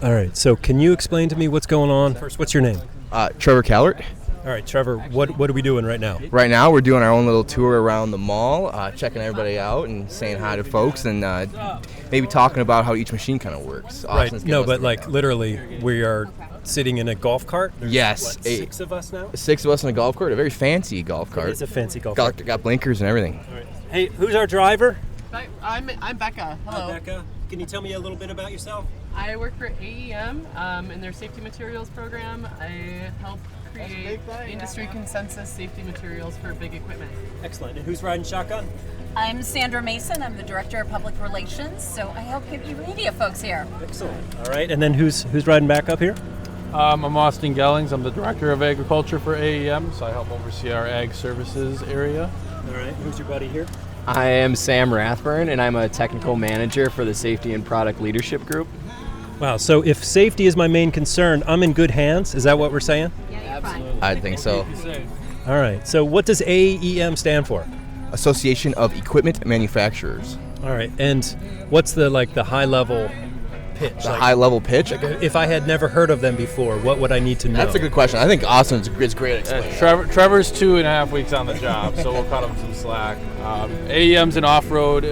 All right, so can you explain to me what's going on? First, what's your name? Trevor Callert. All right, Trevor, what are we doing right now? Right now, we're doing our own little tour around the mall, checking everybody out and saying hi to folks and maybe talking about how each machine kind of works. Right, no, but like literally, we are sitting in a golf cart? There's, yes. What, 6 of us now? 6 of us in a golf cart, a very fancy golf cart. It's a fancy golf cart. Got blinkers and everything. All right. Hey, who's our driver? I'm Becca. Hello. Hi, Becca. Can you tell me a little bit about yourself? I work for AEM in their safety materials program. I help create industry consensus safety materials for big equipment. Excellent. And who's riding shotgun? I'm Sandra Mason. I'm the Director of Public Relations, so I help get you media folks here. Excellent. All right, and then who's riding back up here? I'm Austin Gellings. I'm the Director of Agriculture for AEM, so I help oversee our ag services area. All right, who's your buddy here? I am Sam Rathburn, and I'm a technical manager for the Safety and Product Leadership Group. Wow, so if safety is my main concern, I'm in good hands? Is that what we're saying? Yeah, you're fine. I think so. All right, so what does AEM stand for? Association of Equipment Manufacturers. All right, and what's the high-level pitch? The high-level pitch? If I had never heard of them before, what would I need to know? That's a good question. I think Austin's great at explaining. Trevor's 2.5 weeks on the job, so we'll cut him some slack. AEM's an off-road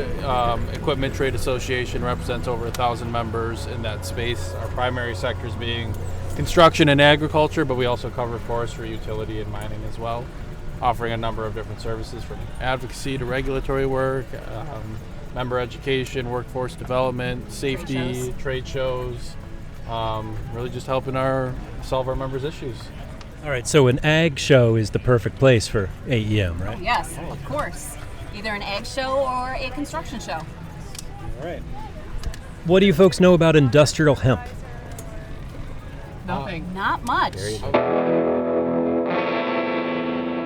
equipment trade association, represents over 1,000 members in that space. Our primary sectors being construction and agriculture, but we also cover forestry, utility, and mining as well, offering a number of different services from advocacy to regulatory work, member education, workforce development, safety, trade shows, really just helping solve our members' issues. All right, so an ag show is the perfect place for AEM, right? Oh, yes, of course. Either an ag show or a construction show. All right. What do you folks know about industrial hemp? Nothing. Not much.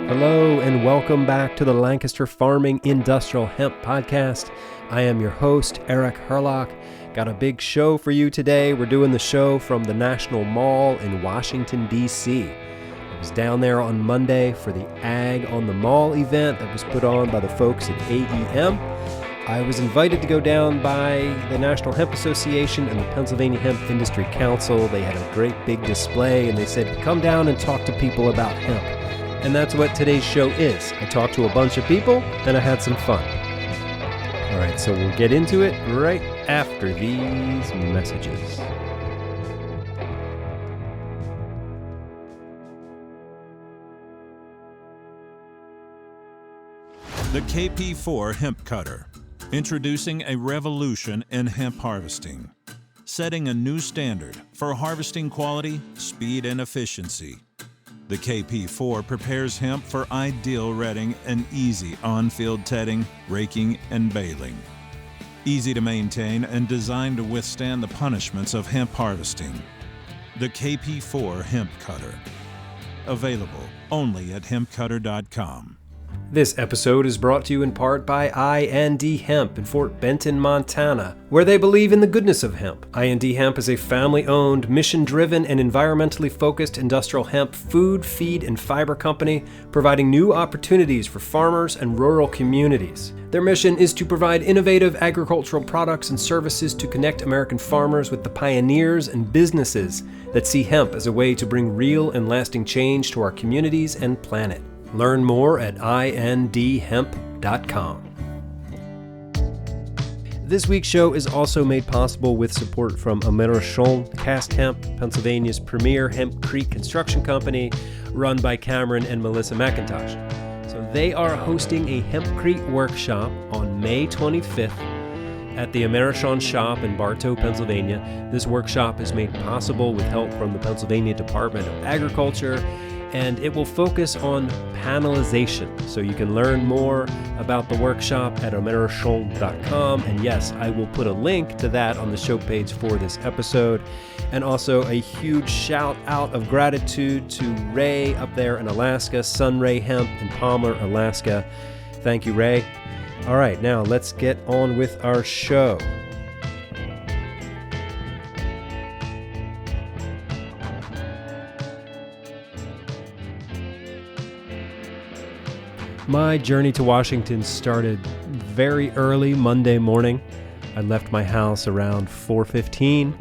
Hello and welcome back to the Lancaster Farming Industrial Hemp Podcast. I am your host, Eric Hurlock. Got a big show for you today. We're doing the show from the National Mall in Washington, D.C. I was down there on Monday for the Ag on the Mall event that was put on by the folks at AEM. I was invited to go down by the National Hemp Association and the Pennsylvania Hemp Industry Council. They had a great big display and they said, come down and talk to people about hemp. And that's what today's show is. I talked to a bunch of people and I had some fun. All right, so we'll get into it right after these messages. The KP4 Hemp Cutter, introducing a revolution in hemp harvesting, setting a new standard for harvesting quality, speed, and efficiency. The KP4 prepares hemp for ideal retting and easy on-field tedding, raking, and baling. Easy to maintain and designed to withstand the punishments of hemp harvesting. The KP4 Hemp Cutter. Available only at hempcutter.com. This episode is brought to you in part by IND Hemp in Fort Benton, Montana, where they believe in the goodness of hemp. IND Hemp is a family-owned, mission-driven, and environmentally focused industrial hemp food, feed, and fiber company, providing new opportunities for farmers and rural communities. Their mission is to provide innovative agricultural products and services to connect American farmers with the pioneers and businesses that see hemp as a way to bring real and lasting change to our communities and planet. Learn more at indhemp.com. This week's show is also made possible with support from Americhon Cast Hemp, Pennsylvania's premier hempcrete construction company, run by Cameron and Melissa McIntosh. So they are hosting a hempcrete workshop on May 25th at the Americhon shop in Bartow, Pennsylvania. This workshop is made possible with help from the Pennsylvania Department of Agriculture, and it will focus on panelization. So you can learn more about the workshop at americhon.com. And yes, I will put a link to that on the show page for this episode. And also a huge shout out of gratitude to Ray up there in Alaska, Sunray Hemp in Palmer, Alaska. Thank you, Ray. All right, now let's get on with our show. My journey to Washington started very early Monday morning. I left my house around 4:15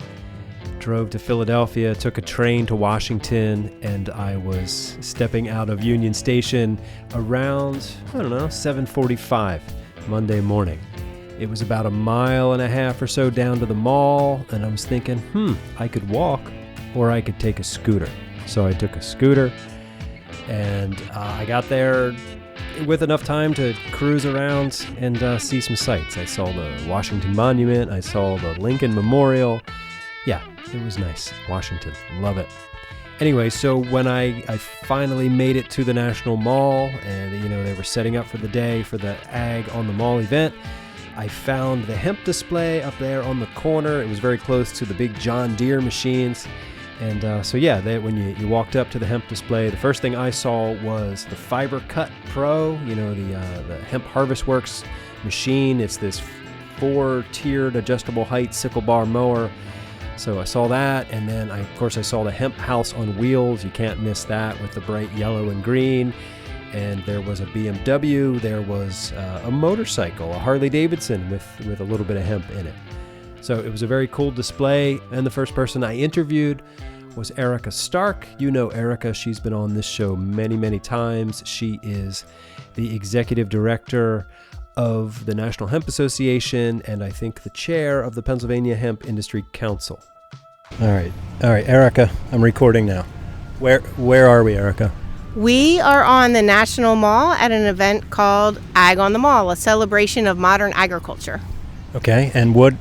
drove to Philadelphia, took a train to Washington, and I was stepping out of Union Station around, 7:45 Monday morning. It was about a mile and a half or so down to the mall, and I was thinking, I could walk or I could take a scooter. So I took a scooter, and I got there with enough time to cruise around and see some sights. I saw the Washington Monument, I saw the Lincoln Memorial. Yeah, it was nice. Washington, love it. Anyway, so when I finally made it to the National Mall, and they were setting up for the day for the Ag on the Mall event, I found the hemp display up there on the corner. It was very close to the big John Deere machines. And when you walked up to the hemp display, the first thing I saw was the FiberCut Pro, the Hemp Harvest Works machine. It's this 4-tiered adjustable height sickle-bar mower. So I saw that, and then I saw the hemp house on wheels. You can't miss that with the bright yellow and green. And there was a BMW. There was a motorcycle, a Harley-Davidson with a little bit of hemp in it. So it was a very cool display. And the first person I interviewed was Erica Stark. You know Erica. She's been on this show many, many times. She is the executive director of the National Hemp Association, and I think the chair of the Pennsylvania Hemp Industry Council. All right, Erica, I'm recording now. Where are we, Erica? We are on the National Mall at an event called Ag on the Mall, a celebration of modern agriculture. Okay, and what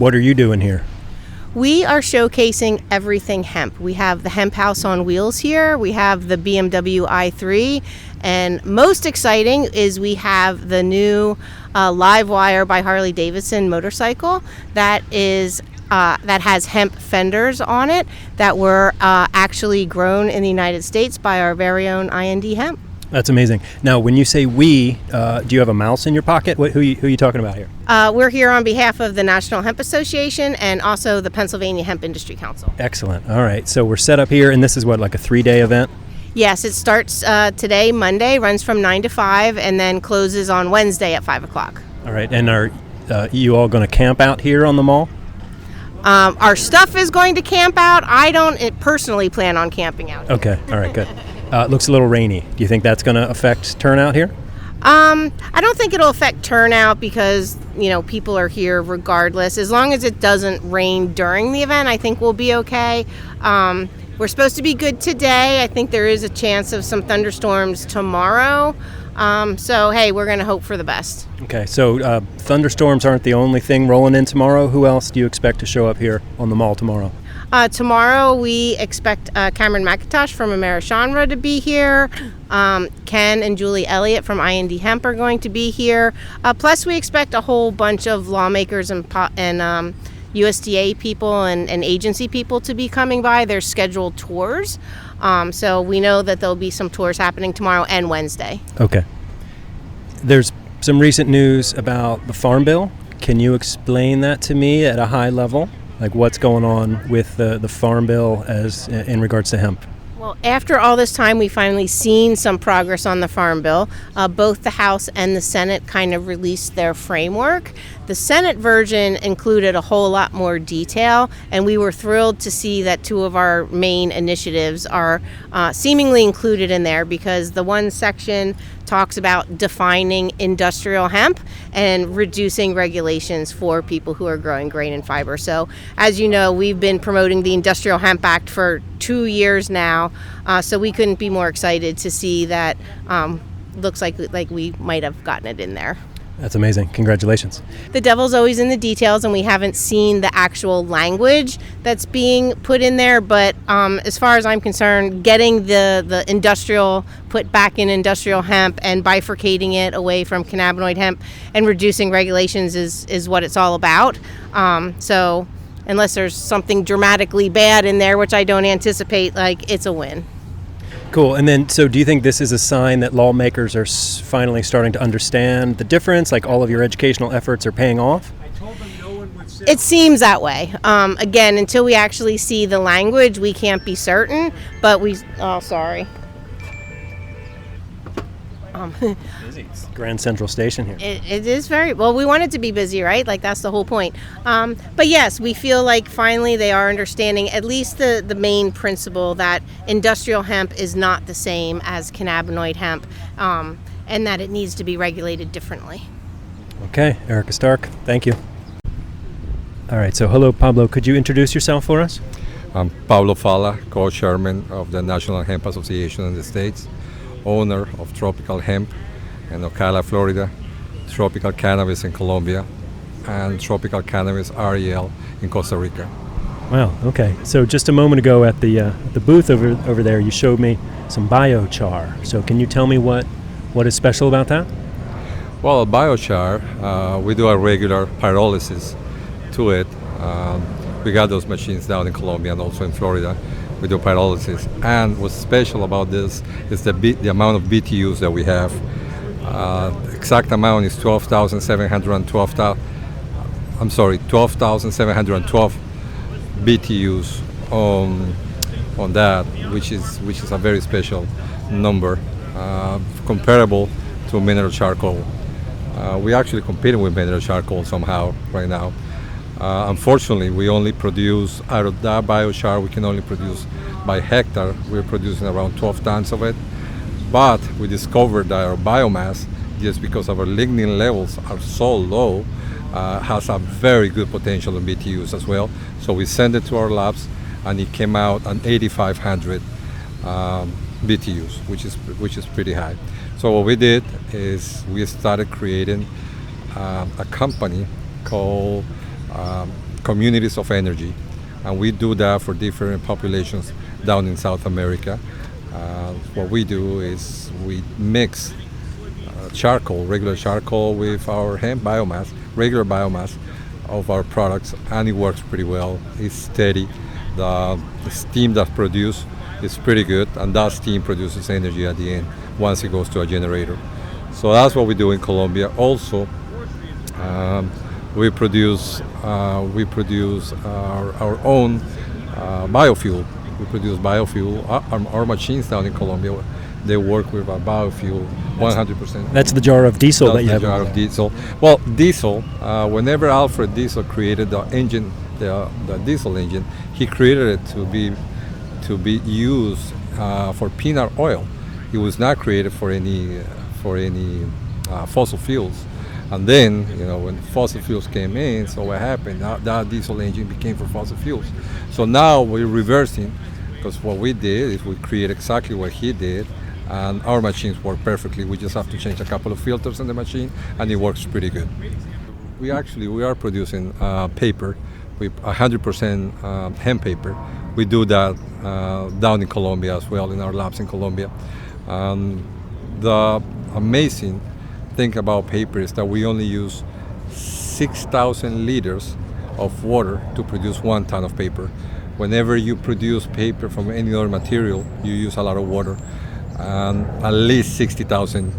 are you doing here? We are showcasing everything hemp. We have the hemp house on wheels here. We have the BMW i3. And most exciting is we have the new Livewire by Harley-Davidson motorcycle that has hemp fenders on it that were actually grown in the United States by our very own IND Hemp. That's amazing. Now, when you say we, do you have a mouse in your pocket? Who are you talking about here? We're here on behalf of the National Hemp Association and also the Pennsylvania Hemp Industry Council. Excellent. All right. So we're set up here, and this is like a 3-day event? Yes, it starts today, Monday, runs from 9 to 5, and then closes on Wednesday at 5 o'clock. All right. And are you all going to camp out here on the mall? Our stuff is going to camp out. I don't personally plan on camping out. Okay. All right, good. It looks a little rainy. Do you think that's going to affect turnout here? I don't think it'll affect turnout because, people are here regardless. As long as it doesn't rain during the event, I think we'll be okay. We're supposed to be good today. I think there is a chance of some thunderstorms tomorrow. So, hey, we're going to hope for the best. Okay, so thunderstorms aren't the only thing rolling in tomorrow. Who else do you expect to show up here on the mall tomorrow? Tomorrow we expect Cameron McIntosh from Americhanra to be here. Ken and Julie Elliott from IND Hemp are going to be here. Plus we expect a whole bunch of lawmakers and USDA people and agency people to be coming by. There's scheduled tours. So we know that there'll be some tours happening tomorrow and Wednesday. Okay. There's some recent news about the Farm Bill. Can you explain that to me at a high level? Like what's going on with the Farm Bill as in regards to hemp? Well, after all this time, we've finally seen some progress on the Farm Bill. Both the House and the Senate kind of released their framework. The Senate version included a whole lot more detail, and we were thrilled to see that 2 of our main initiatives are seemingly included in there, because the one section talks about defining industrial hemp and reducing regulations for people who are growing grain and fiber. So, as you know, we've been promoting the Industrial Hemp Act for 2 years now, so we couldn't be more excited to see that looks like we might have gotten it in there. That's amazing. Congratulations. The devil's always in the details, and we haven't seen the actual language that's being put in there. But as far as I'm concerned, getting the industrial put back in industrial hemp and bifurcating it away from cannabinoid hemp and reducing regulations is what it's all about. So unless there's something dramatically bad in there, which I don't anticipate, it's a win. Cool. And then, so do you think this is a sign that lawmakers are finally starting to understand the difference, like all of your educational efforts are paying off? It seems that way. Again, until we actually see the language, we can't be certain, but sorry. Busy. It's Grand Central Station here. It is very well. We want it to be busy, right? Like that's the whole point. But yes, we feel like finally they are understanding at least the main principle that industrial hemp is not the same as cannabinoid hemp, and that it needs to be regulated differently. Okay, Erica Stark, thank you. All right, so hello, Pablo. Could you introduce yourself for us? I'm Pablo Fala, co-chairman of the National Hemp Association in the States, owner of Tropical Hemp in Ocala, Florida, Tropical Cannabis in Colombia, and Tropical Cannabis REL in Costa Rica. Wow, okay. So just a moment ago at the booth over there, you showed me some biochar. So can you tell me what is special about that? Well, biochar, we do a regular pyrolysis to it. We got those machines down in Colombia and also in Florida. We do pyrolysis. And what's special about this is the amount of BTUs that we have. The exact amount is 12,712 BTUs on that, which is a very special number, comparable to mineral charcoal. We actually competing with mineral charcoal somehow right now. Unfortunately, we only produce, out of that biochar, we can only produce by hectare. We're producing around 12 tons of it. But we discovered that our biomass, just because our lignin levels are so low, has a very good potential in BTUs as well. So we sent it to our labs, and it came out on 8,500 BTUs, which is pretty high. So what we did is we started creating a company called Communities of Energy, and we do that for different populations down in South America. What we do is we mix charcoal, regular charcoal, with our hemp biomass, regular biomass of our products, and it works pretty well. It's steady. The steam that's produced is pretty good, and that steam produces energy at the end once it goes to a generator. So that's what we do in Colombia. Also, we produce our own biofuel. We produce biofuel. Our machines down in Colombia, they work with a biofuel 100%. That's the jar of diesel that you have. The jar of diesel. Well, diesel. Whenever Alfred Diesel created the engine, the diesel engine, he created it to be used for peanut oil. It was not created for any fossil fuels. And then, when fossil fuels came in, so what happened? That diesel engine became for fossil fuels. So now we're reversing, because what we did is we create exactly what he did, and our machines work perfectly. We just have to change a couple of filters in the machine, and it works pretty good. We are producing paper with 100% hemp paper. We do that down in Colombia as well, in our labs in Colombia. The amazing thing about paper is that we only use 6,000 liters of water to produce 1 ton of paper. Whenever you produce paper from any other material, you use a lot of water, at least 62,000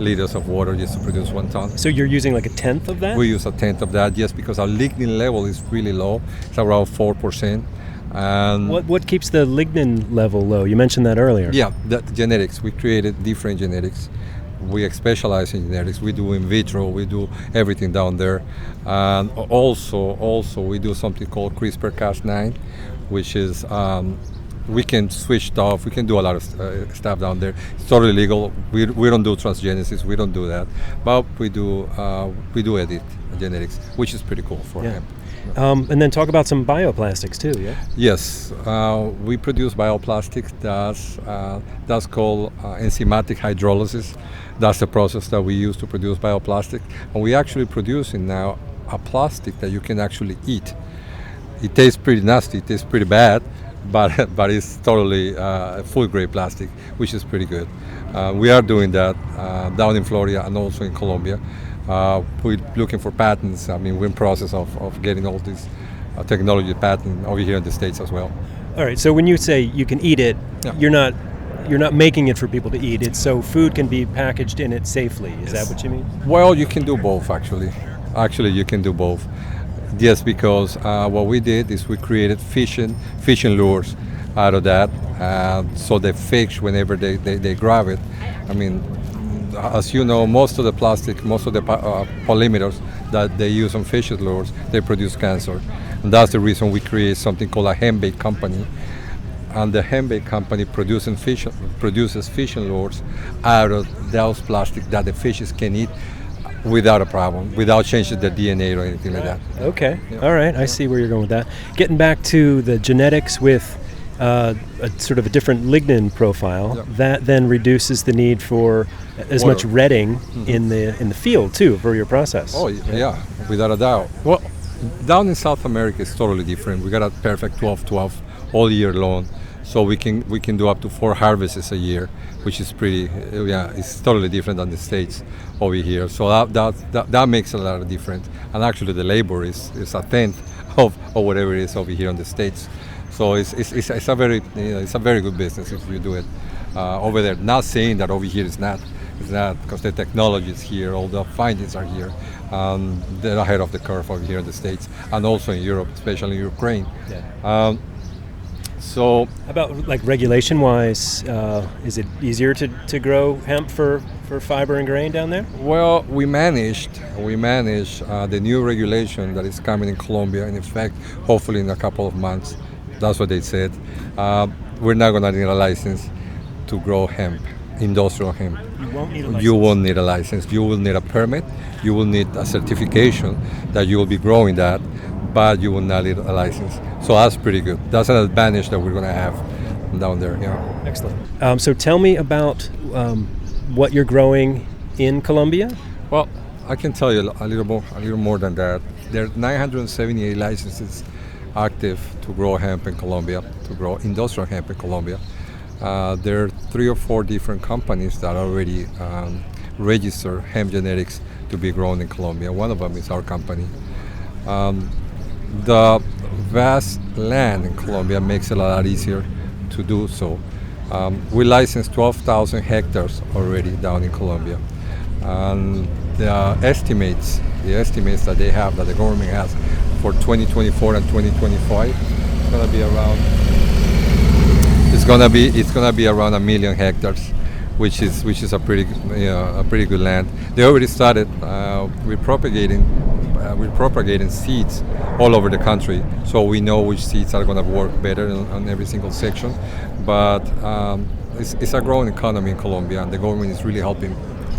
liters of water just to produce 1 ton. So you're using like a tenth of that? We use a tenth of that, yes, because our lignin level is really low. It's around 4%. And what keeps the lignin level low? You mentioned that earlier. Yeah, the genetics. We created different genetics. We specialize in genetics. We do in vitro. We do everything down there. And also we do something called CRISPR-Cas9, which is we can switch stuff. We can do a lot of stuff down there. It's totally legal. We don't do transgenesis. We don't do that. But we do edit genetics, which is pretty cool for hemp. And then talk about some bioplastics too, yeah? Yes, we produce bioplastics. That's called enzymatic hydrolysis. That's the process that we use to produce bioplastic. And we actually producing now a plastic that you can actually eat. It tastes pretty nasty, it tastes pretty bad, but it's totally food grade plastic, which is pretty good. We are doing that down in Florida and also in Colombia. We're looking for patents. I mean, we're in process of getting all this technology patent over here in the States as well. All right, so when you say you can eat it, Yeah. you're not making it for people to eat. It's so food can be packaged in it safely. Is that what you mean? Well, you can do both, actually. Actually, you can do both. Yes, because what we did is we created fishing lures. out of that. So the fish, whenever they grab it, I mean, as you know, most of the plastic, most of the polymers that they use on fish lures, they produce cancer. And that's the reason we create something called a hemp-based company. And the hemp-based company produces fishing lures out of those plastic that the fishes can eat without a problem, without changing the DNA or anything like that. Okay. Yeah. All right. I see where you're going with that. Getting back to the genetics with a sort of a different lignin profile, that then reduces the need for as much retting in the field too for your process. Oh yeah, without a doubt. Well, down in South America it's totally different. We got a perfect 12-12 all year long, so we can do up to 4 harvests a year, which is pretty. It's totally different than the States over here. So that makes a lot of difference. And actually the labor is a tenth of whatever it is over here in the States. So it's a very good business if you do it over there. Not saying that over here it's not, because the technology is here, all the findings are here. They're ahead of the curve over here in the States and also in Europe, especially in Ukraine. Yeah. So about like regulation-wise, is it easier to grow hemp for fiber and grain down there? Well, we manage the new regulation that is coming in Colombia in effect, hopefully in a couple of months. That's what they said. We're not going to need a license to grow hemp, industrial hemp. You won't need a license? You won't need a license. You will need a permit. You will need a certification that you will be growing that, but you will not need a license. So that's pretty good. That's an advantage that we're going to have down there. Yeah. Excellent. So tell me about what you're growing in Colombia. Well, I can tell you a little more than that. There are 978 licenses active to grow hemp in Colombia, to grow industrial hemp in Colombia. There are 3 or 4 different companies that already register hemp genetics to be grown in Colombia. One of them is our company. The vast land in Colombia makes it a lot easier to do so. We licensed 12,000 hectares already down in Colombia. And the estimates that they have, that the government has for 2024 and 2025, it's gonna be around 1 million hectares, which is a pretty good land. They already started with propagating seeds all over the country, so we know which seeds are gonna work better on every single section. But it's a growing economy in Colombia, and the government is really helping.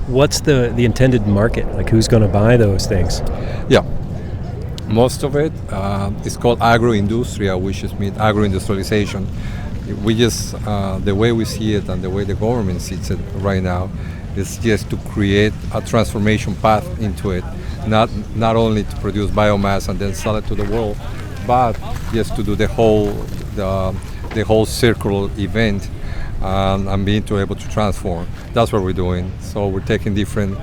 What's the intended market? Like, who's going to buy those things? Yeah, most of it is called agro-industria, which just means agro-industrialization. We just, the way we see it and the way the government sees it right now is just to create a transformation path into it, not only to produce biomass and then sell it to the world, but just to do the whole circular event and being able to transform. That's what we're doing. So we're taking different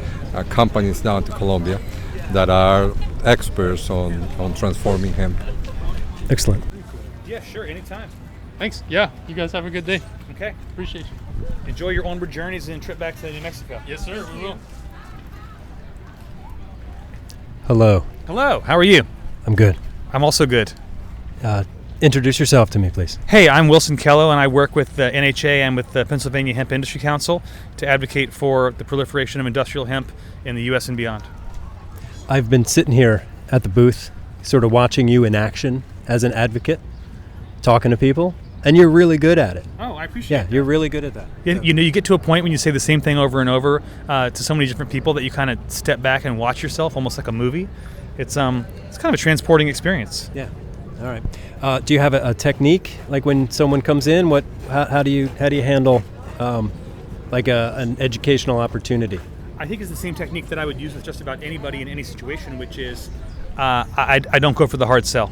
companies down to Colombia that are experts on transforming hemp. Excellent. Yeah, sure, anytime. Thanks. Yeah, you guys have a good day. Okay. Appreciate you. Enjoy your onward journeys and trip back to New Mexico. Yes, sir, we will. Hello. Hello, how are you? I'm good. I'm also good. Introduce yourself to me, please. Hey, I'm Wilson Kello, and I work with the NHA and with the Pennsylvania Hemp Industry Council to advocate for the proliferation of industrial hemp in the U.S. and beyond. I've been sitting here at the booth, sort of watching you in action as an advocate, talking to people, and you're really good at it. Oh, I appreciate that. Yeah, you're really good at that. You know, you get to a point when you say the same thing over and over to so many different people that you kind of step back and watch yourself, almost like a movie. It's kind of a transporting experience. Yeah. All right. Do you have a technique, like when someone comes in? How do you handle like an educational opportunity? I think it's the same technique that I would use with just about anybody in any situation, which is I don't go for the hard sell.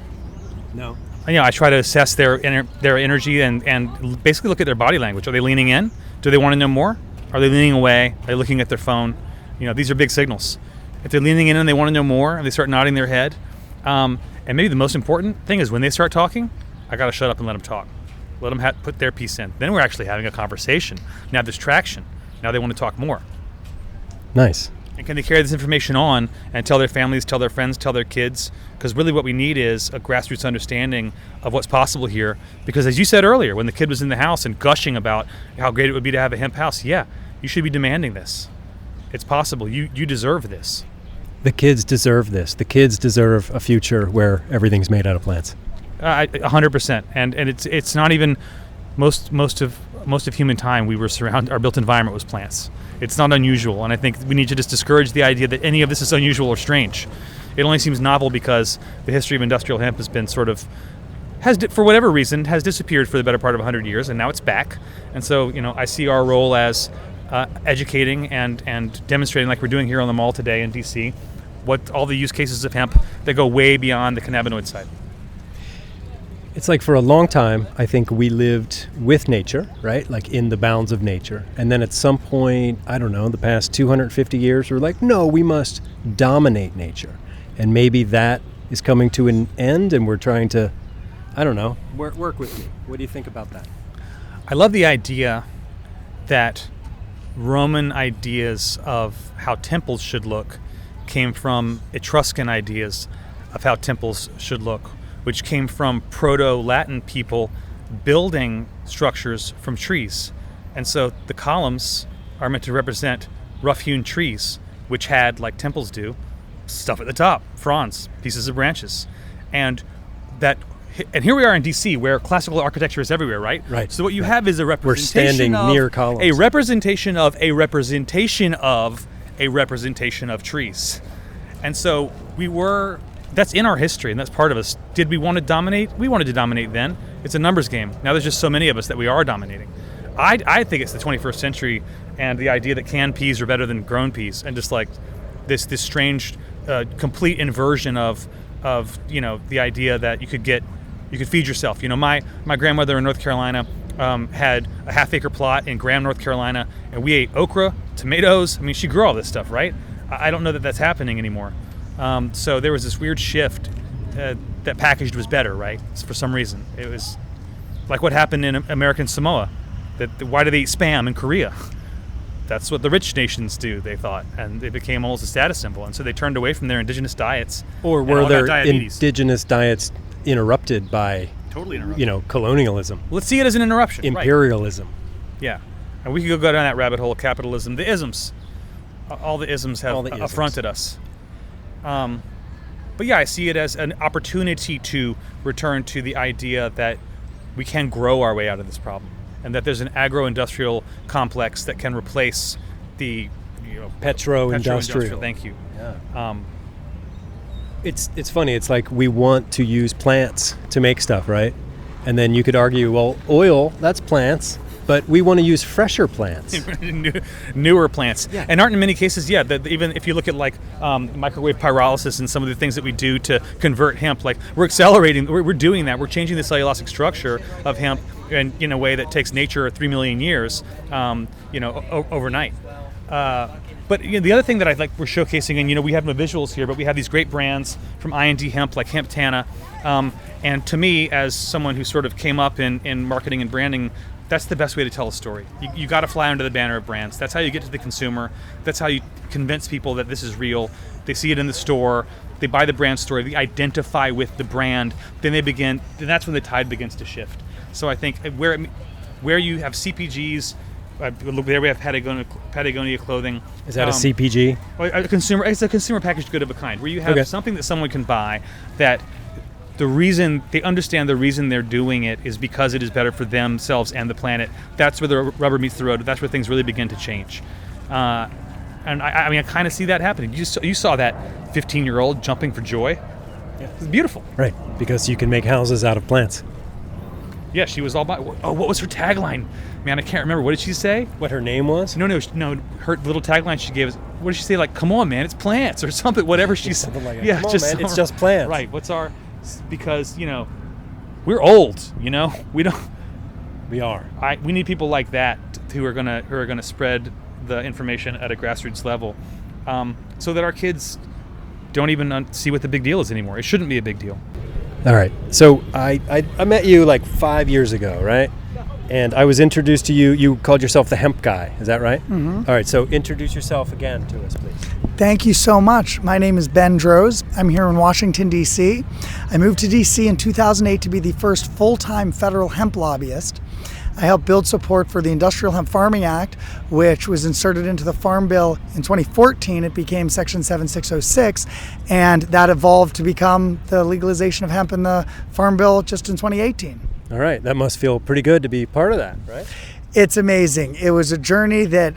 No. You know, I try to assess their energy and basically look at their body language. Are they leaning in? Do they want to know more? Are they leaning away? Are they looking at their phone? You know, these are big signals. If they're leaning in and they want to know more, and they start nodding their head, and maybe the most important thing is when they start talking, I got to shut up and let them talk. Let them put their piece in. Then we're actually having a conversation. Now there's traction. Now they want to talk more. Nice. And can they carry this information on and tell their families, tell their friends, tell their kids? Because really what we need is a grassroots understanding of what's possible here. Because as you said earlier, when the kid was in the house and gushing about how great it would be to have a hemp house, yeah, you should be demanding this. It's possible. You deserve this. The kids deserve this. The kids deserve a future where everything's made out of plants. 100%. And it's not even most of human time we were surrounded. Our built environment was plants. It's not unusual, and I think we need to just discourage the idea that any of this is unusual or strange. It only seems novel because the history of industrial hemp has been for whatever reason, has disappeared for the better part of 100 years, and now it's back. And so, I see our role as educating and demonstrating, like we're doing here on the mall today in DC, what all the use cases of hemp that go way beyond the cannabinoid side. It's like for a long time, I think we lived with nature, right? Like in the bounds of nature. And then at some point, I don't know, the past 250 years, we're like, no, we must dominate nature. And maybe that is coming to an end and we're trying to, I don't know, work with me. What do you think about that? I love the idea that Roman ideas of how temples should look came from Etruscan ideas of how temples should look, which came from Proto-Latin people building structures from trees. And so the columns are meant to represent rough-hewn trees, which had, like temples do, stuff at the top, fronds, pieces of branches. And here we are in DC, where classical architecture is everywhere, right? Right. So what you have is a representation We're standing near columns. A representation of a representation of a representation of trees. And so that's in our history, and that's part of us. Did we want to dominate? We wanted to dominate then. It's a numbers game. Now there's just so many of us that we are dominating. I think it's the 21st century, and the idea that canned peas are better than grown peas, and just like this strange, complete inversion of the idea that you could feed yourself. My grandmother in North Carolina had a half-acre plot in Graham, North Carolina, and we ate okra, tomatoes. I mean, she grew all this stuff, right? I don't know that that's happening anymore. So there was this weird shift that packaged was better, right? For some reason. It was like what happened in American Samoa. Why do they eat Spam in Korea? That's what the rich nations do, they thought. And it became almost a status symbol. And so they turned away from their indigenous diets. Or were their indigenous diets interrupted by, totally interrupted. Colonialism? Let's see it as an interruption. Imperialism. Right. Yeah. And we could go down that rabbit hole, capitalism, the isms. All the isms have affronted us. But yeah, I see it as an opportunity to return to the idea that we can grow our way out of this problem, and that there's an agro-industrial complex that can replace the petro-industrial. Thank you. Yeah. It's funny. It's like we want to use plants to make stuff, right? And then you could argue, well, oil, that's plants. But we want to use fresher plants. Newer plants. Yeah. And aren't in many cases, even if you look at like microwave pyrolysis and some of the things that we do to convert hemp, like we're accelerating, we're doing that. We're changing the cellulosic structure of hemp in a way that takes nature 3 million years, overnight. But the other thing that I like we're showcasing, and we have no visuals here, but we have these great brands from I&D Hemp, like Hemp Tana. And to me, as someone who sort of came up in marketing and branding, that's the best way to tell a story. You got to fly under the banner of brands. That's how you get to the consumer. That's how you convince people that this is real. They see it in the store. They buy the brand story. They identify with the brand. Then that's when the tide begins to shift. So I think where you have CPGs, there we have Patagonia clothing. Is that a CPG? A consumer. It's a consumer packaged good of a kind, where you have something that someone can buy that they understand the reason they're doing it is because it is better for themselves and the planet. That's where the rubber meets the road. That's where things really begin to change. And I kind of see that happening. You saw that 15-year-old jumping for joy. Yeah. It's beautiful. Right, because you can make houses out of plants. Yeah, she was all about. Oh, what was her tagline? Man, I can't remember. What did she say? What her name was? No. Her little tagline she gave us. What did she say? Like, come on, man, it's plants or something. Whatever she said. Something like that. Yeah, come on, man, it's just plants. Right. Because we're old. We are. We need people like that who are gonna spread the information at a grassroots level, so that our kids don't even see what the big deal is anymore. It shouldn't be a big deal. All right. So I met you like 5 years ago, right? And I was introduced to you. You called yourself the hemp guy. Is that right? Mm-hmm. All right. So introduce yourself again to us, please. Thank you so much. My name is Ben Droz. I'm here in Washington, D.C. I moved to D.C. in 2008 to be the first full-time federal hemp lobbyist. I helped build support for the Industrial Hemp Farming Act, which was inserted into the Farm Bill in 2014. It became Section 7606, and that evolved to become the legalization of hemp in the Farm Bill just in 2018. All right. That must feel pretty good to be part of that, right? It's amazing. It was a journey that,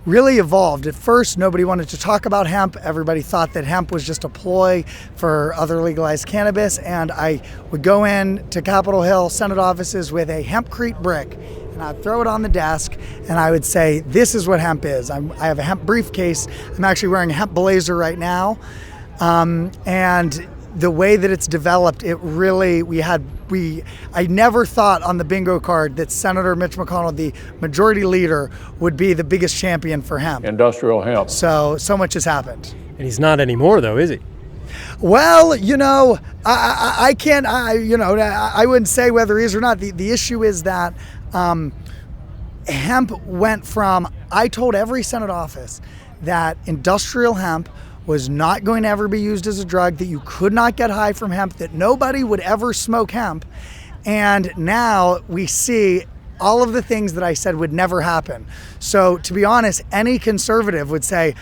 really evolved. At first, nobody wanted to talk about hemp. Everybody thought that hemp was just a ploy for other legalized cannabis. And I would go in to Capitol Hill Senate offices with a hempcrete brick, and I'd throw it on the desk, and I would say, this is what hemp is. I have a hemp briefcase. I'm actually wearing a hemp blazer right now. And the way that it's developed, it really, I never thought on the bingo card that Senator Mitch McConnell, the majority leader, would be the biggest champion for hemp. Industrial hemp. So much has happened. And he's not anymore, though, is he? Well, I can't, I wouldn't say whether he is or not. The issue is that hemp went from, I told every Senate office that industrial hemp was not going to ever be used as a drug, that you could not get high from hemp, that nobody would ever smoke hemp. And now we see all of the things that I said would never happen. So to be honest, any conservative would say,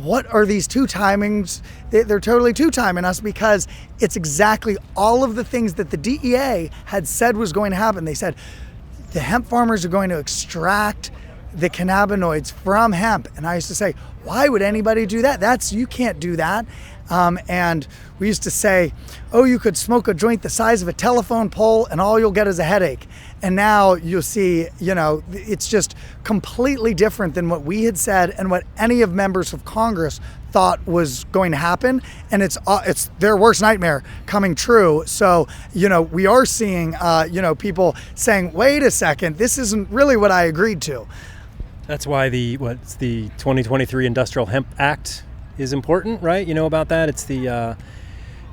what are these two timings? They're totally two-timing us, because it's exactly all of the things that the DEA had said was going to happen. They said the hemp farmers are going to extract the cannabinoids from hemp. And I used to say, why would anybody do that? You can't do that. And we used to say, oh, you could smoke a joint the size of a telephone pole and all you'll get is a headache. And now you'll see, it's just completely different than what we had said and what any of members of Congress thought was going to happen. And it's their worst nightmare coming true. So, we are seeing, people saying, wait a second, this isn't really what I agreed to. That's why the 2023 Industrial Hemp Act is important, right? You know about that? It's the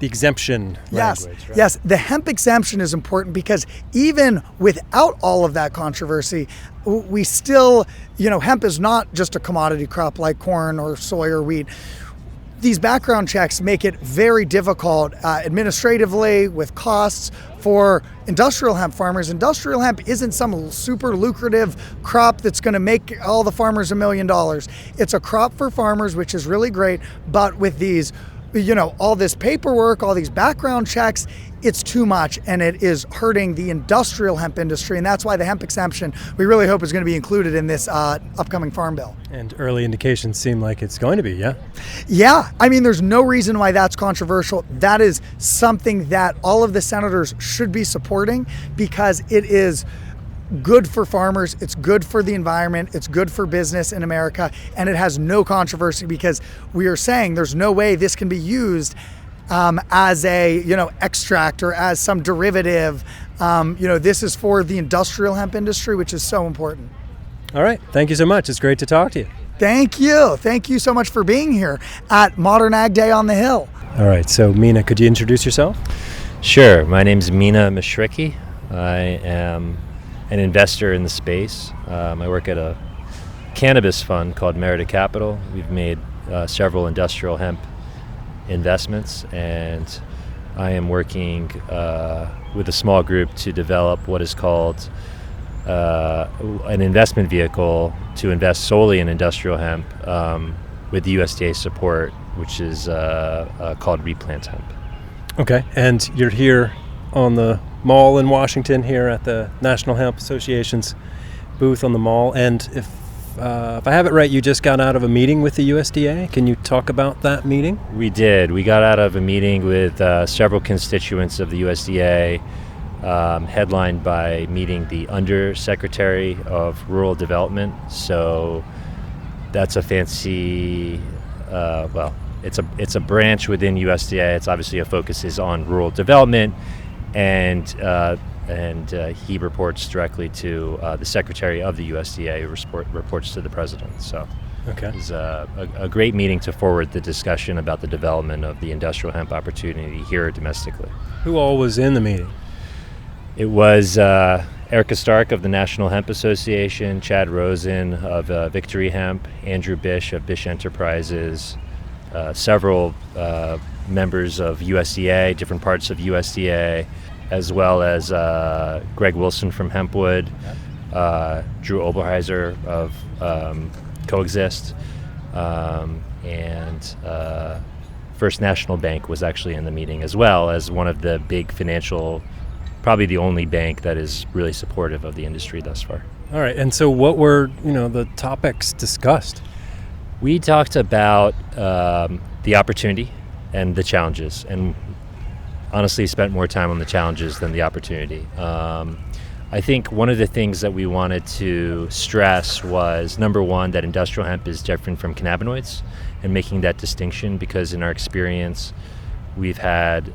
exemption language, right? Yes, the hemp exemption is important because even without all of that controversy, we still, hemp is not just a commodity crop like corn or soy or wheat. These background checks make it very difficult administratively with costs for industrial hemp farmers. Industrial hemp isn't some super lucrative crop that's going to make all the farmers $1 million. It's a crop for farmers, which is really great, but with these, all this paperwork, all these background checks, it's too much, and it is hurting the industrial hemp industry, and that's why the hemp exemption, we really hope, is going to be included in this upcoming farm bill. And early indications seem like it's going to be, yeah? Yeah, there's no reason why that's controversial. That is something that all of the senators should be supporting, because it is good for farmers, it's good for the environment, it's good for business in America, and it has no controversy, because we are saying there's no way this can be used as a extract or as some derivative. This is for the industrial hemp industry, which is so important. All right, thank you so much. It's great to talk to you. Thank you so much for being here at Modern Ag Day on the Hill. All right, so Mina, could you introduce yourself? Sure. My name is Mina Mishriki. I am an investor in the space. I work at a cannabis fund called Merida Capital. We've made several industrial hemp investments, and I am working with a small group to develop what is called an investment vehicle to invest solely in industrial hemp with USDA support, which is called Replant Hemp. Okay, and you're here on the mall in Washington, here at the National Hemp Association's booth on the mall, and if I have it right, you just got out of a meeting with the USDA. Can you talk about that meeting? We did. We got out of a meeting with several constituents of the USDA, headlined by meeting the Undersecretary of Rural Development. So that's a fancy, it's a branch within USDA. It's obviously a focus is on rural development, and he reports directly to the Secretary of the USDA, who reports to the President. So okay. It was a great meeting to forward the discussion about the development of the industrial hemp opportunity here domestically. Who all was in the meeting? It was Erica Stark of the National Hemp Association, Chad Rosen of Victory Hemp, Andrew Bish of Bish Enterprises, several members of USDA, different parts of USDA, as well as Greg Wilson from Hempwood, Drew Oberheiser of Coexist, and First National Bank was actually in the meeting as well as one of the big financial, probably the only bank that is really supportive of the industry thus far. All right, and so what were the topics discussed? We talked about the opportunity and the challenges, and honestly spent more time on the challenges than the opportunity. I think one of the things that we wanted to stress was, number one, that industrial hemp is different from cannabinoids, and making that distinction, because in our experience, we've had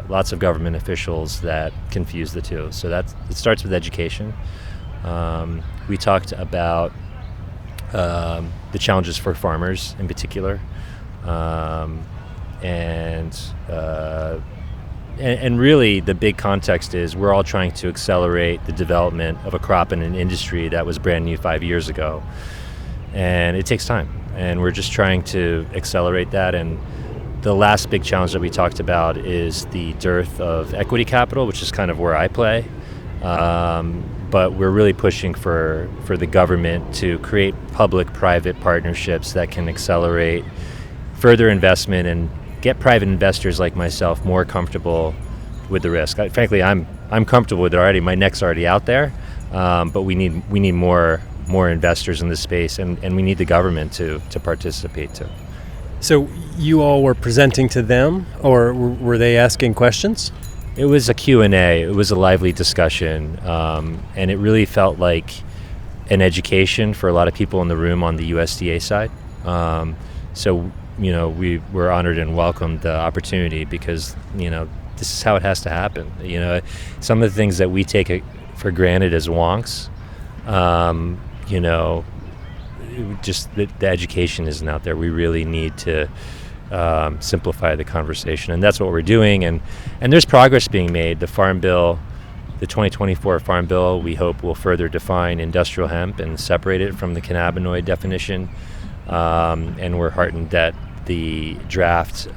lots of government officials that confuse the two. So it starts with education. We talked about the challenges for farmers in particular, and really the big context is we're all trying to accelerate the development of a crop in an industry that was brand new 5 years ago, and it takes time, and we're just trying to accelerate that. And the last big challenge that we talked about is the dearth of equity capital, which is kind of where I play, but we're really pushing for the government to create public-private partnerships that can accelerate further investment and get private investors like myself more comfortable with the risk. Frankly, I'm comfortable with it already. My neck's already out there, but we need more investors in this space, and we need the government to participate too. So you all were presenting to them, or were they asking questions? It was a Q&A. It was a lively discussion, and it really felt like an education for a lot of people in the room on the USDA side. So we were honored and welcomed the opportunity, because this is how it has to happen. Some of the things that we take for granted as wonks, just the education isn't out there. We really need to simplify the conversation, and that's what we're doing. And there's progress being made. The Farm Bill, the 2024 Farm Bill, we hope will further define industrial hemp and separate it from the cannabinoid definition. And we're heartened that the draft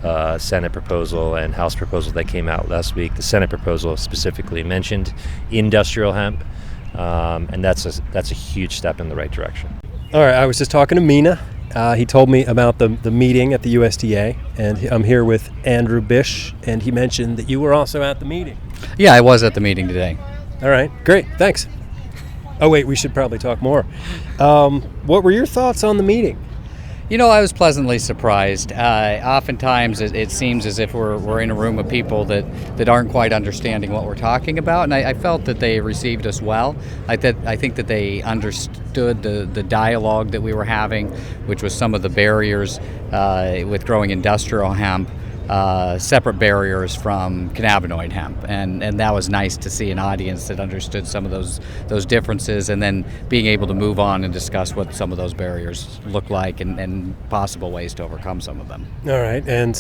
Senate proposal and House proposal that came out last week, the Senate proposal specifically mentioned industrial hemp, and that's a huge step in the right direction. All right, I was just talking to Mina. He told me about the meeting at the USDA, and I'm here with Andrew Bish, and he mentioned that you were also at the meeting. Yeah, I was at the meeting today. All right, great, thanks. Oh wait, we should probably talk more. What were your thoughts on the meeting? I was pleasantly surprised. Oftentimes it seems as if we're in a room of people that aren't quite understanding what we're talking about, and I felt that they received us well. I think that they understood the dialogue that we were having, which was some of the barriers with growing industrial hemp, separate barriers from cannabinoid hemp, and that was nice to see an audience that understood some of those differences, and then being able to move on and discuss what some of those barriers look like and possible ways to overcome some of them. All right, and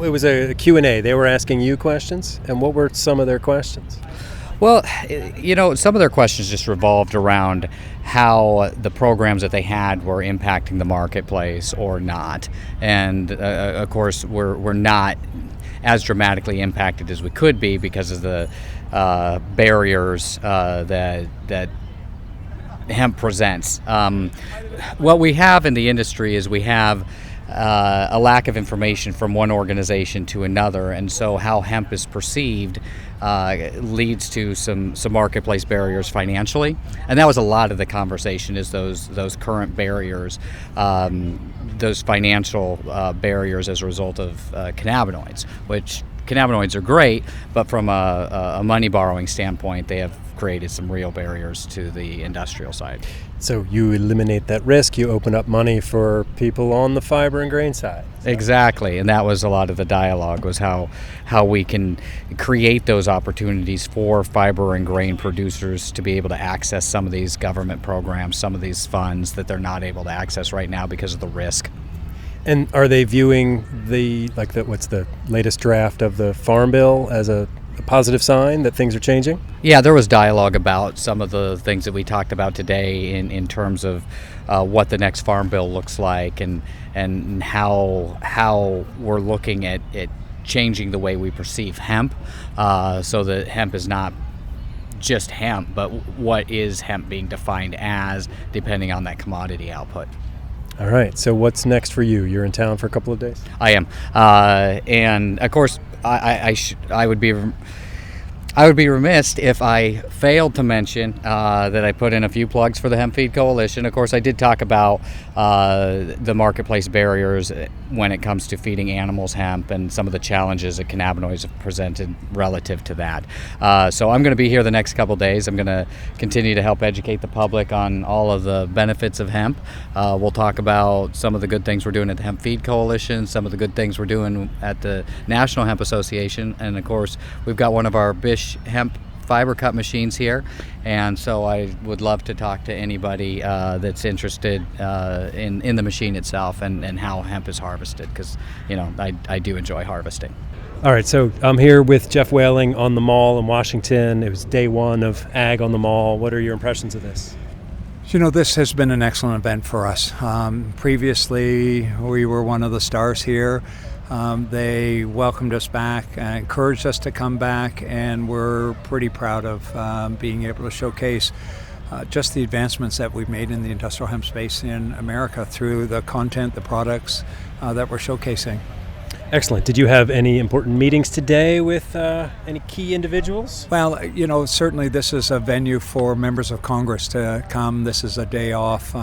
it was a Q&A. They were asking you questions, and what were some of their questions? Well, some of their questions just revolved around how the programs that they had were impacting the marketplace or not. And of course, we're not as dramatically impacted as we could be because of the barriers that hemp presents. What we have in the industry is we have a lack of information from one organization to another, and so how hemp is perceived leads to some marketplace barriers financially, and that was a lot of the conversation, is those current barriers, those financial barriers as a result of cannabinoids, which cannabinoids are great, but from a money borrowing standpoint, they have created some real barriers to the industrial side. So you eliminate that risk, you open up money for people on the fiber and grain side. Exactly, and that was a lot of the dialogue, was how we can create those opportunities for fiber and grain producers to be able to access some of these government programs, some of these funds that they're not able to access right now because of the risk. And are they viewing what's the latest draft of the Farm Bill as a a positive sign that things are changing? Yeah, there was dialogue about some of the things that we talked about today in terms of what the next farm bill looks like and how we're looking at changing the way we perceive hemp, so that hemp is not just hemp, but what is hemp being defined as, depending on that commodity output. All right, so what's next for you? You're in town for a couple of days? I am, and of course, I would be remiss if I failed to mention that I put in a few plugs for the Hemp Feed Coalition. Of course, I did talk about the marketplace barriers when it comes to feeding animals hemp and some of the challenges that cannabinoids have presented relative to that. So I'm going to be here the next couple days. I'm going to continue to help educate the public on all of the benefits of hemp. We'll talk about some of the good things we're doing at the Hemp Feed Coalition, some of the good things we're doing at the National Hemp Association, and of course, we've got one of our Bish hemp FiberCut machines here, and so I would love to talk to anybody that's interested in the machine itself and how hemp is harvested, because I do enjoy harvesting. All right, so I'm here with Jeff Whaling on the mall in Washington. It was day one of Ag on the Mall. What are your impressions of this? This has been an excellent event for us. Previously, we were one of the stars here. They welcomed us back, encouraged us to come back, and we're pretty proud of being able to showcase just the advancements that we've made in the industrial hemp space in America through the content, the products that we're showcasing. Excellent. Did you have any important meetings today with any key individuals? Well, certainly this is a venue for members of Congress to come. This is a day off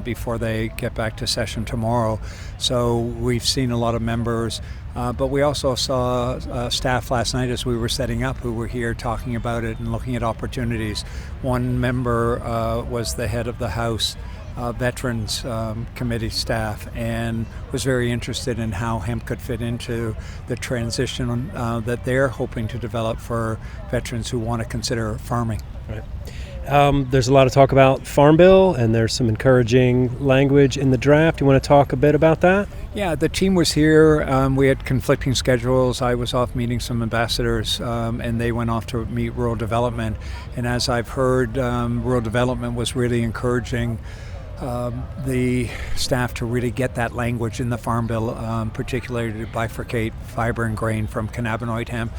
before they get back to session tomorrow. So we've seen a lot of members, but we also saw staff last night as we were setting up who were here talking about it and looking at opportunities. One member was the head of the House Veterans Committee staff and was very interested in how hemp could fit into the transition that they're hoping to develop for veterans who want to consider farming. Right. There's a lot of talk about Farm Bill, and there's some encouraging language in the draft. You want to talk a bit about that? Yeah, the team was here. We had conflicting schedules. I was off meeting some ambassadors, and they went off to meet rural development. And as I've heard, rural development was really encouraging the staff to really get that language in the Farm Bill, particularly to bifurcate fiber and grain from cannabinoid hemp.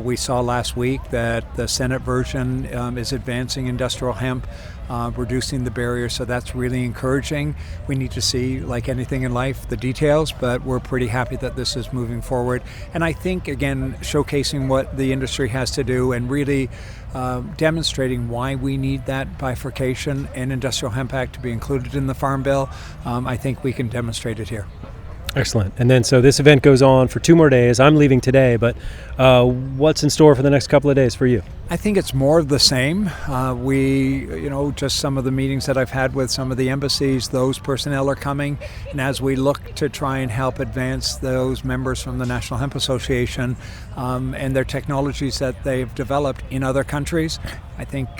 We saw last week that the Senate version is advancing industrial hemp, reducing the barrier, so that's really encouraging. We need to see, like anything in life, the details, but we're pretty happy that this is moving forward. And I think, again, showcasing what the industry has to do and really demonstrating why we need that bifurcation and Industrial Hemp Act to be included in the Farm Bill, I think we can demonstrate it here. Excellent. And then so this event goes on for 2 more days. I'm leaving today, but what's in store for the next couple of days for you? I think it's more of the same. Just some of the meetings that I've had with some of the embassies, those personnel are coming. And as we look to try and help advance those members from the National Hemp Association and their technologies that they've developed in other countries, I think,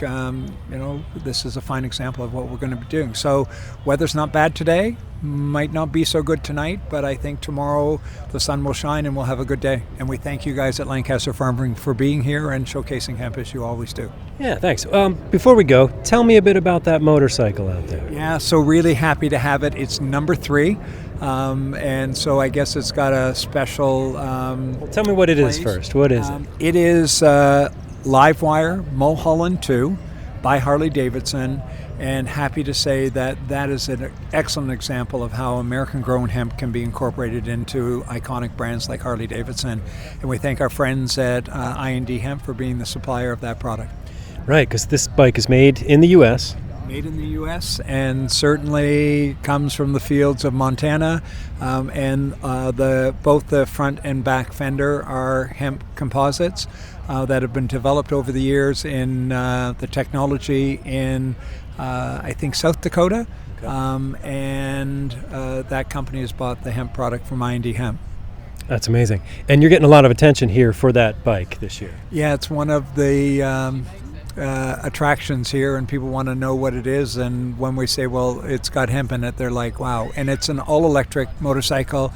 this is a fine example of what we're going to be doing. So weather's not bad today, might not be so good tonight, but I think tomorrow the sun will shine and we'll have a good day. And we thank you guys at Lancaster Farming for being here and showcasing hemp as you always do. Yeah, thanks. Before we go, tell me a bit about that motorcycle out there. Yeah, so really happy to have it. It's number 3. And so I guess it's got a special well, tell me what it is first. What is it? It is Livewire Mulholland 2 by Harley-Davidson, and happy to say that that is an excellent example of how American-grown hemp can be incorporated into iconic brands like Harley-Davidson. And we thank our friends at I&D Hemp for being the supplier of that product. Right, because this bike is made in the U.S. Made in the U.S. and certainly comes from the fields of Montana, and both the front and back fender are hemp composites that have been developed over the years in the technology in I think South Dakota, and that company has bought the hemp product from I&D Hemp. That's amazing. And you're getting a lot of attention here for that bike this year. Yeah, it's one of the attractions here, and people want to know what it is. And when we say, well, it's got hemp in it, they're like, wow. And it's an all-electric motorcycle.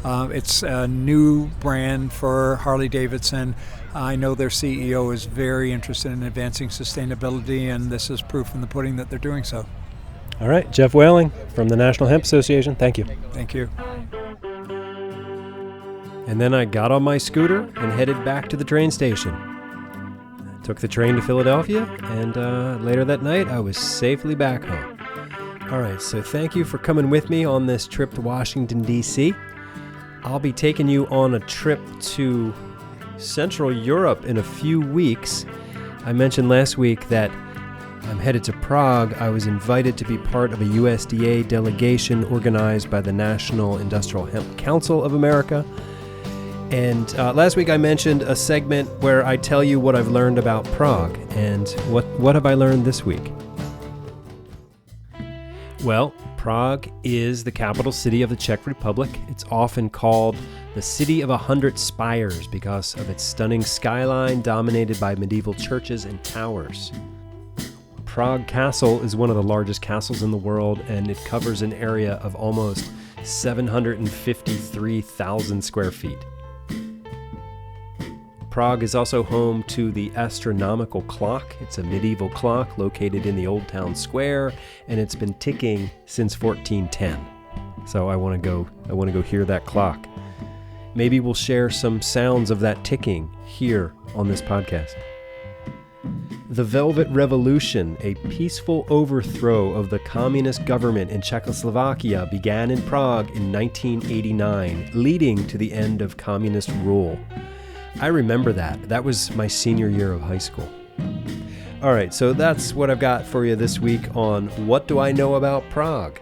It's a new brand for Harley-Davidson. I know their CEO is very interested in advancing sustainability, and this is proof in the pudding that they're doing so. All right, Jeff Whaling from the National Hemp Association. Thank you. Thank you. And then I got on my scooter and headed back to the train station. Took the train to Philadelphia, and later that night I was safely back home. All right, so thank you for coming with me on this trip to Washington, D.C. I'll be taking you on a trip to Central Europe in a few weeks. I mentioned last week that I'm headed to Prague. I was invited to be part of a USDA delegation organized by the National Industrial Hemp Council of America. And last week I mentioned a segment where I tell you what I've learned about Prague. And what have I learned this week? Well, Prague is the capital city of the Czech Republic. It's often called the City of 100 Spires because of its stunning skyline dominated by medieval churches and towers. Prague Castle is one of the largest castles in the world, and it covers an area of almost 753,000 square feet. Prague is also home to the astronomical clock. It's a medieval clock located in the Old Town Square, and it's been ticking since 1410. So I want to go hear that clock. Maybe we'll share some sounds of that ticking here on this podcast. The Velvet Revolution, a peaceful overthrow of the communist government in Czechoslovakia, began in Prague in 1989, leading to the end of communist rule. I remember that. That was my senior year of high school. All right, so that's what I've got for you this week on What Do I Know About Prague?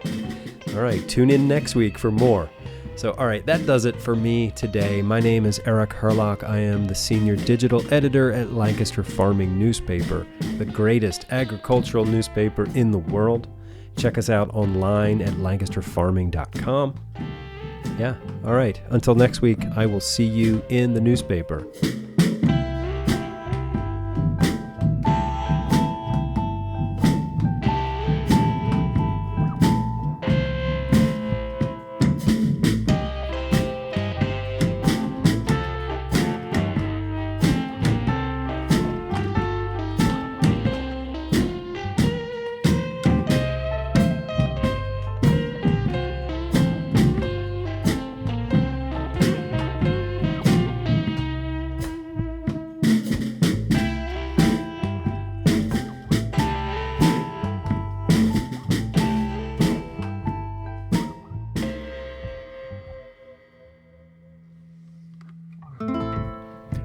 All right, tune in next week for more. So, all right, that does it for me today. My name is Eric Hurlock. I am the senior digital editor at Lancaster Farming Newspaper, the greatest agricultural newspaper in the world. Check us out online at lancasterfarming.com. Yeah, all right. Until next week, I will see you in the newspaper.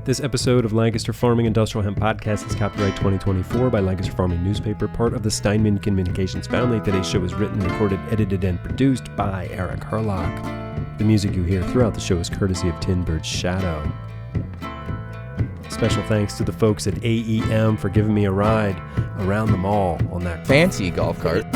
This episode of Lancaster Farming Industrial Hemp Podcast is copyright 2024 by Lancaster Farming Newspaper, part of the Steinman Communications family. Today's show is written, recorded, edited, and produced by Eric Hurlock. The music you hear throughout the show is courtesy of Tin Bird's Shadow. Special thanks to the folks at AEM for giving me a ride around the mall on that fancy golf cart.